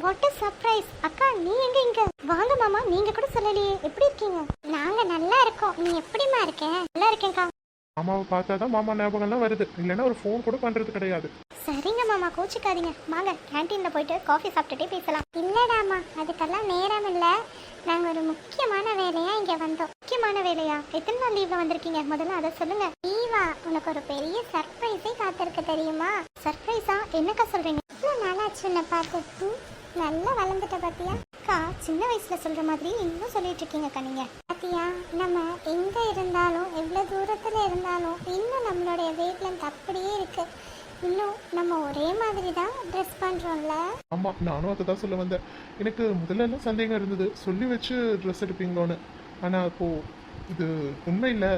What a surprise. அக்கா நீ எங்க இங்க? வாங்க மாமா, நீங்க கூட சொல்லலையே. எப்படி இருக்கீங்க? நாங்க நல்லா இருக்கோம். நீ எப்படிமா இருக்க? நல்லா இருக்கேன்க்கா. மாமாவை பார்த்தாதான் மாமா ஞாபகம்லாம் வருது, இல்லைன்னா ஒரு ஃபோன் கூட பண்றது கிடையாது. சரிங்க மாமா, கோச்சிக்காதீங்க. வாங்க கேன்டீன்ல போயிட்டு காஃபி சாப்பிட்டுட்டே பேசலாம். இல்லடாமா, அதுக்கெல்லாம் நேரம் இல்ல. நாங்க ஒரு முக்கியமான வேலையா இங்க வந்தோம். முக்கியமான வேலையா? எத்தனை நாள் லீவ்ல வந்திருக்கீங்க? முதல்ல அதை சொல்லுங்க. லீவா? உனக்கு ஒரு பெரிய சர்ப்ரைஸே காத்திருக்கு தெரியுமா? சர்ப்ரைஸா? என்னக்கா சொல்றீங்க? இவ்வளவு நாளாச்சு உன்னை பார்த்து. நல்லா வளர்ந்துட்ட பாத்தியா? அக்கா சின்ன வயசுல சொல்ற மாதிரி இன்னும் சொல்லிட்டு இருக்கீங்கக்கா நீங்க. பாத்தியா, நம்ம எங்க இருந்தாலும் எவ்வளவு தூரத்துல இருந்தாலும் இன்னும் நம்மளுடைய வெயிட் லென்த் அப்படியே இருக்கு. இன்னும் நம்ம ஒரே மாதிரி தான் ட்ரெஸ் பண்றோம்ல. ஆமா, நானும் அதை தான் சொல்ல வந்தேன். எனக்கு முதல்ல எல்லாம் சந்தேகம் இருந்தது, சொல்லி வச்சு ட்ரெஸ் எடுப்பீங்களோன்னு. ஆனா இப்போ இது உண்மை இல்லை,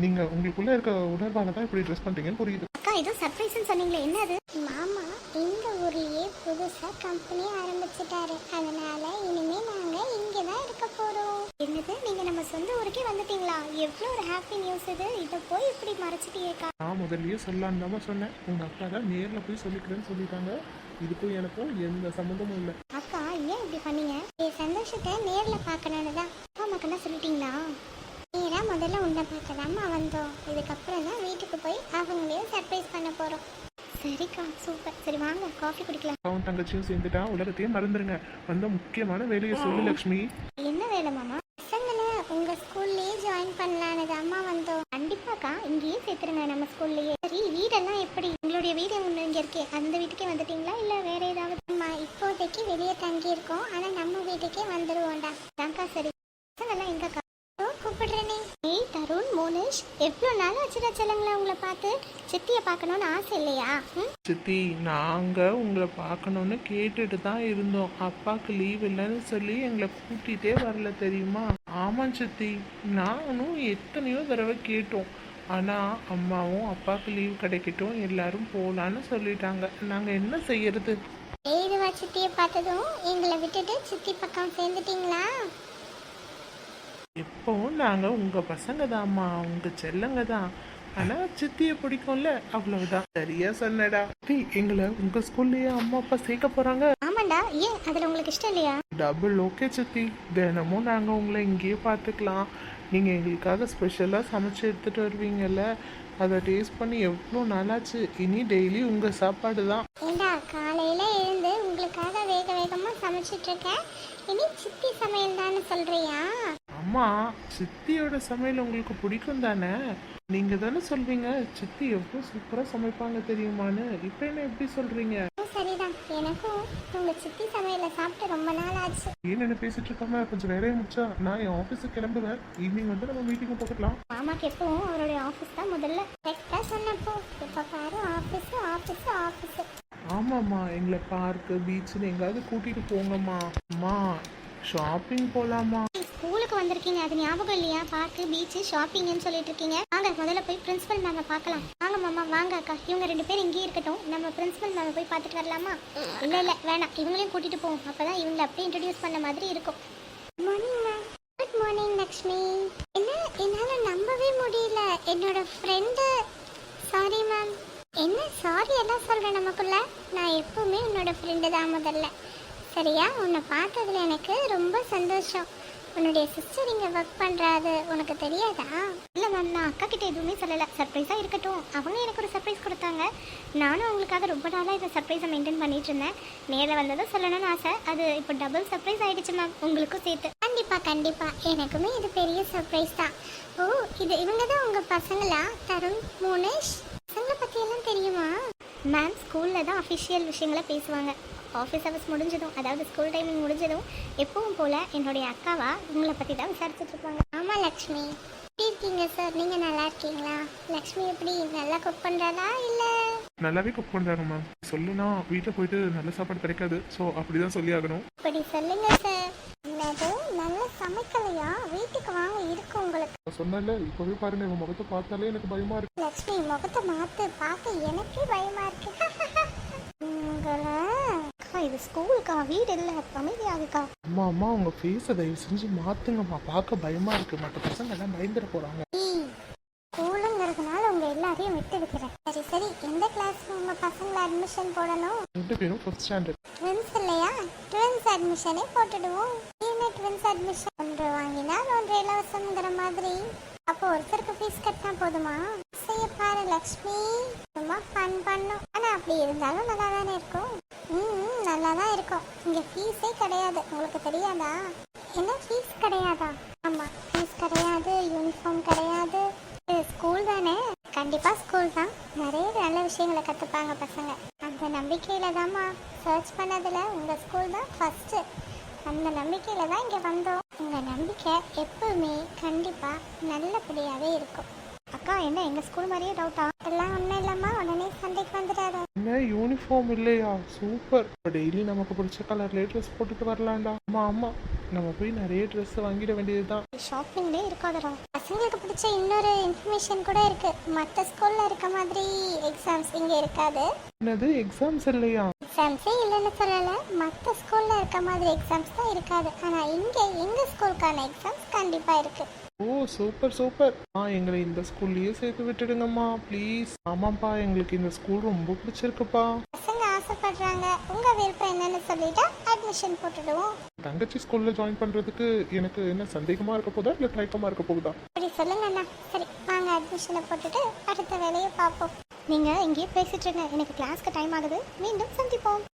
நீங்க உங்களுக்குள்ள இருக்க உணர்வால தான் இப்படி ட்ரெஸ் பண்றீங்கன்னு புரியுது. அக்கா இது சர்ப்ரைஸ்னு சொன்னீங்களே, என்ன அது? மாமா இந்த ஊர்லயே புதுசா கம்பெனி ஆரம்பிச்சிட்டாரு. அதனால இனிமே நாங்க இங்க தான் இருக்க போறோம். என்னது, நீங்க நம்ம சொந்த ஊருக்கே வந்துட்டீங்களா? எவ்வளவு ஒரு ஹாப்பி நியூஸ் இது. இத போய் இப்படி மறைச்சிட்டீங்கக்கா. நான் முதல்லயே சொல்லலான்னு தான் சொன்னேன். உங்க அப்பா தான் நேர்ல போய் சொல்லிக்கிறேன்னு சொல்லிட்டாங்க. இதுக்கும் எனக்கும் எந்த சம்மந்தமும் இல்லை. அக்கா ஏன் இப்படி பண்ணீங்க? என் சந்தோஷத்தை நேர்ல பார்க்கணும்னு தான். அப்பா அம்மாக்கெல்லாம் சொல்லிட்டீங்களா? நேரா முதல்ல உன்னை பார்க்கலாமா வந்தோம். இதுக்கப்புறம் தான் வீட்டுக்கு போய் அவங்களையும் சர்ப்ரைஸ் பண்ண போறோம். சரிக்கா, சூப்பர். சரி வாங்க காஃபி குடிக்கலாம். அவன் தங்கச்சியும் சேர்ந்துட்டா உலகத்தையும் மறந்துருங்க. வந்த முக்கியமான வேலையை சொல்லு லக்ஷ்மி. என்ன வேலை மாமா? பசங்களை உங்க ஸ்கூல்லயே ஜாயின் பண்ணலான்னு அம்மா வந்தோம். கண்டிப்பாக்கா, இங்கேயே சேர்த்துருங்க நம்ம ஸ்கூல்லயே. சரி வீடெல்லாம் எப்படி? உங்களுடைய வீடு ஒன்று இங்க இருக்கே, அந்த வீட்டுக்கே வந்துட்டீங்களா இல்ல வேற ஏதாவது? அம்மா இப்போதைக்கு வெளியே தங்கி இருக்கோம், ஆனா நம்ம வீட்டுக்கே வந்துருவோம்டா. தான்க்கா சரி. பசங்கெல்லாம் எங்கக்கா? கூப்பிடுறேனே. ஏய் தருண், மோனிஷ், எவ்வளோ நாள் ஆச்சுடா செல்லங்களா உங்களை பார்த்து. சித்தியை பார்க்கணும்னு ஆசை இல்லையா? சித்தி, நாங்க உங்களை பார்க்கணும்னு கேட்டுட்டு தான் இருந்தோம். அப்பாவுக்கு லீவ் இல்லைன்னு சொல்லி எங்களை கூட்டிகிட்டே வரல தெரியுமா? ஆமாம் சித்தி, நானும் எத்தனையோ தடவை கேட்டோம். ஆனால் அம்மாவும் அப்பாவுக்கு லீவ் கிடைக்கட்டும் எல்லாரும் போகலான்னு சொல்லிட்டாங்க. நாங்கள் என்ன செய்யறது? ஏதுவா சித்தியை பார்த்ததும் எங்களை விட்டுட்டு சித்தி பக்கம் சேர்ந்துட்டீங்களா? எப்போவும் நாங்கள் உங்கள் பசங்க தான்மா, உங்கள் செல்லங்க தான். ஆனால் சித்தியை பிடிக்கும்ல, அவ்வளவுதான். சரியா சொன்னடா. எங்களை உங்கள் ஸ்கூல்லையே அம்மா அப்பா சேர்க்க போகிறாங்க. ஆமாண்டா. ஏன் அதில் உங்களுக்கு இஷ்டம் இல்லையா? டபுள் ஓகே சித்தி, தினமும் நாங்கள் உங்களை இங்கேயே பார்த்துக்கலாம். நீங்கள் எங்களுக்காக ஸ்பெஷலாக சமைச்சு எடுத்துகிட்டு வருவீங்கல்ல, அதை டேஸ்ட் பண்ணி எவ்வளோ நாளாச்சு. இனி டெய்லி உங்கள் சாப்பாடு தான். ஏண்டா, காலையில் எழுந்து உங்களுக்காக வேக வேகமாக சமைச்சிட்டு இருக்கேன். இனி சித்தி சமையல் தானே சொல்றியா? அம்மா, சித்தியோட சமையல் உங்களுக்கு பிடிக்கும் தானே? நீங்கள் தானே சொல்வீங்க சித்தி எவ்வளோ சூப்பராக சமைப்பாங்க தெரியுமான்னு. இப்போ என்ன எப்படி சொல்கிறீங்க? சரிதான், எனக்கும் உங்க சித்தி சமையலை சாப்பிட்டு ரொம்ப நாள் ஆச்சு. ஏன் என்ன பேசிட்டு இருக்காம கொஞ்சம் வேலையை முடிச்சா நான் என் ஆஃபீஸுக்கு கிளம்புவேன். ஈவினிங் வந்து நம்ம மீட்டிங் போட்டுக்கலாம். மாமாக்கு எப்பவும் அவருடைய ஆஃபீஸ் தான் முதல்ல. கரெக்டாக சொன்னப்போ இப்போ பாரு ஆஃபீஸு ஆஃபீஸு ஆஃபீஸு. ஆமாம்மா, எங்களை பார்க்கு பீச்சுன்னு எங்காவது கூட்டிகிட்டு போங்கம்மா. அம்மா, ஷாப்பிங் போகலாமா? ஸ்கூலுக்கு வந்திருக்கீங்க, அது ஞாபகம் இல்லையா? பார்க்கு பீச்சு ஷாப்பிங்னு சொல்லிட்டு இருக்கீங்க. வாங்க முதல்ல போய் பிரின்சிபல் மேமை பார்க்கலாம். வாங்க மாமா, வாங்க அக்கா. இவங்க 2 பேரும் இங்கேயே இருக்கட்டும். நம்ம பிரின்சிபல் மேமை போய் பார்த்துட்டு வரலாமா? இல்லை வேணாம், இவங்களையும் கூட்டிட்டு போவோம். அப்பதான் இவங்களை அப்படியே இன்ட்ரடியூஸ் பண்ண மாதிரி இருக்கும். Morning ma'am. Good morning Lakshmi. என்ன, என்னால் நம்பவே முடியல. என்னோட ஃப்ரெண்டு. Sorry ma'am. என்ன சாரி எல்லாம் சொல்கிறேன் நமக்குள்ள? நான் எப்பவுமே உன்னோட ஃப்ரெண்டு தான் முதல்ல. சரியா? உன்னை பார்த்ததுல எனக்கு ரொம்ப சந்தோஷம். உன்னுடைய சிஸ்டர் இங்கே ஒர்க் பண்ணுறாது உனக்கு தெரியாதா? இல்லை மேம், நான் அக்கா கிட்ட எதுவுமே சொல்லலை. சர்ப்ரைஸாக இருக்கட்டும். அவங்க எனக்கு ஒரு சர்ப்ரைஸ் கொடுத்தாங்க. நானும் அவங்களுக்காக ரொம்ப நாளாக இந்த சர்ப்ரைஸை மெயின்டைன் பண்ணிட்டு இருந்தேன். நேரில் வந்ததும் சொல்லணும்னு ஆசை. அது இப்போ டபுள் சர்ப்ரைஸ் ஆகிடுச்சு மேம், உங்களுக்கும் சேர்த்து. கண்டிப்பாக கண்டிப்பாக, எனக்குமே இது பெரிய சர்ப்ரைஸ் தான். ஓ, இது இவங்க தான் உங்கள் பசங்களா? தருண், மோனிஷ். பசங்களை பற்றியெல்லாம் தெரியுமா மேம்? ஸ்கூலில் தான் அஃபிஷியல் விஷயங்களை பேசுவாங்க. ஆஃபீஸ் ஹவர்ஸ் முடிஞ்சதும், அதாவது ஸ்கூல் டைமிங் முடிஞ்சதும் எப்பவும் போல் என்னுடைய அக்காவா உங்களை பற்றி தான் விசாரிச்சுட்டு இருப்பாங்க. ஆமாம் லக்ஷ்மி. எப்படி இருக்கீங்க சார்? நீங்கள் நல்லா இருக்கீங்களா? லக்ஷ்மி எப்படி, நல்லா குக் பண்ணுறாளா இல்லை? நல்லாவே குக் பண்ணுறாங்க மேம். சொல்லுனா வீட்டில் போயிட்டு நல்ல சாப்பாடு கிடைக்காது, ஸோ அப்படி தான் சொல்லி ஆகணும். இப்படி சொல்லுங்க சார். என்னது, நல்லா சமைக்கலையா? வீட்டுக்கு வாங்க, இருக்கு உங்களுக்கு. சொன்னல, இப்போவே பாருங்க, உங்கள் முகத்தை பார்த்தாலே எனக்கு பயமாக இருக்கு. லக்ஷ்மி முகத்தை மாற்று, பார்க்க எனக்கே பயமாக இருக்கு. உங்களை இது ஸ்கூலுக்கா, வீடு இல்லை. அமைதியாகுக்கா. அம்மா அம்மா, உங்கள் ஃபேஸை தயவு செஞ்சு மாற்றுங்கம்மா. பார்க்க பயமாக இருக்குது. மற்ற பசங்க எல்லாம் பயந்துட போகிறாங்க. ஸ்கூலுங்கிறதுனால உங்கள் எல்லாரையும் விட்டு வைக்கிறேன். சரி சரி, எந்த கிளாஸ் உங்கள் பசங்களை அட்மிஷன் போடணும்? 2 பேரும் 5th ஸ்டாண்டர்ட். ட்வின்ஸ் இல்லையா? ட்வின்ஸ் அட்மிஷனே போட்டுடுவோம். என்ன ட்வின்ஸ் அட்மிஷன் ஒன்று வாங்கினால் ஒன்று இலவசம்ங்கிற மாதிரி. அப்போ ஒருத்தருக்கு ஃபீஸ் கட்டினா போதுமா? செய்ய பாரு லக்ஷ்மி, சும்மா ஃபன் பண்ணும். ஆனா அப்படி இருந்தாலும் நல்லா தானே இருக்கும். நல்லா தான் இருக்கும். இங்க ஃபீஸே கிடையாது, உங்களுக்கு தெரியாதா? என்ன ஃபீஸ் கிடையாதா? ஆமா, ஃபீஸ் கிடையாது, யூனிஃபார்ம் கிடையாது. ஸ்கூல் தானே, கண்டிப்பா ஸ்கூல் தான். நிறைய நல்ல விஷயங்களை கத்துப்பாங்க பசங்க. அந்த நம்பிக்கையில தாம்மா சர்ச் பண்ணதுல உங்க ஸ்கூல் தான் ஃபர்ஸ்ட். அந்த நம்பிக்கையில தான் இங்க வந்தோம். உங்க நம்பிக்கை எப்பவுமே கண்டிப்பா நல்லபடியாவே இருக்கும். அக்கா, என்ன எங்க ஸ்கூல் மாதிரியே டவுட்டா? எல்லாம் ஒன்றும் இல்லம்மா, உடனே சண்டைக்கு வந்துடாத. என்ன யூனிஃபார்ம் இல்லையா? சூப்பர். டெய்லி நமக்கு பிடிச்ச கலர்லேயே ட்ரெஸ் போட்டுட்டு வரலாம்டா. ஆமா, நம்ம போய் நிறைய ட்ரெஸ் வாங்கிட வேண்டியதுதான். ஷாப்பிங்லே இருக்காதடா. பசங்களுக்கு பிடிச்ச இன்னொரு இன்ஃபர்மேஷன் கூட இருக்கு. மற்ற ஸ்கூல்ல இருக்க மாதிரி எக்ஸாம்ஸ் இங்க இருக்காது. என்னது, எக்ஸாம்ஸ் இல்லையா? எக்ஸாம்ஸே இல்லைன்னு சொல்லல, மற்ற ஸ்கூல்ல இருக்க மாதிரி எக்ஸாம்ஸ் தான் இருக்காது. ஆனா இங்க எங்க ஸ்கூலுக்கான எக்ஸாம்ஸ் கண்டிப்பா இருக்கு. ஓ சூப்பர் சூப்பர். எங்களை இந்த ஸ்கூல்லயே சேர்த்து விட்டுடுங்கம்மா ப்ளீஸ். ஆமாப்பா, எங்களுக்கு இந்த ஸ்கூல் ரொம்ப பிடிச்சிருக்குப்பா. பசங்க ஆசைப்படுறாங்க, உங்க விருப்பம் என்னன்னு சொல்லிட்டா அட்மிஷன் போட்டுடுவோம். தங்கச்சி ஸ்கூல்ல ஜாயின் பண்றதுக்கு எனக்கு என்ன சந்தேகமா இருக்க போதா இல்ல தயக்கமா இருக்க போகுதா? அப்படி சொல்லுங்க அண்ணா. சரி வாங்க, அட்மிஷனை போட்டுட்டு அடுத்த வேலையை பார்ப்போம். நீங்க இங்கேயே பேசிட்டு இருங்க, எனக்கு கிளாஸ்க்கு டைம் ஆகுது. மீண்டும் சந்திப்போம்.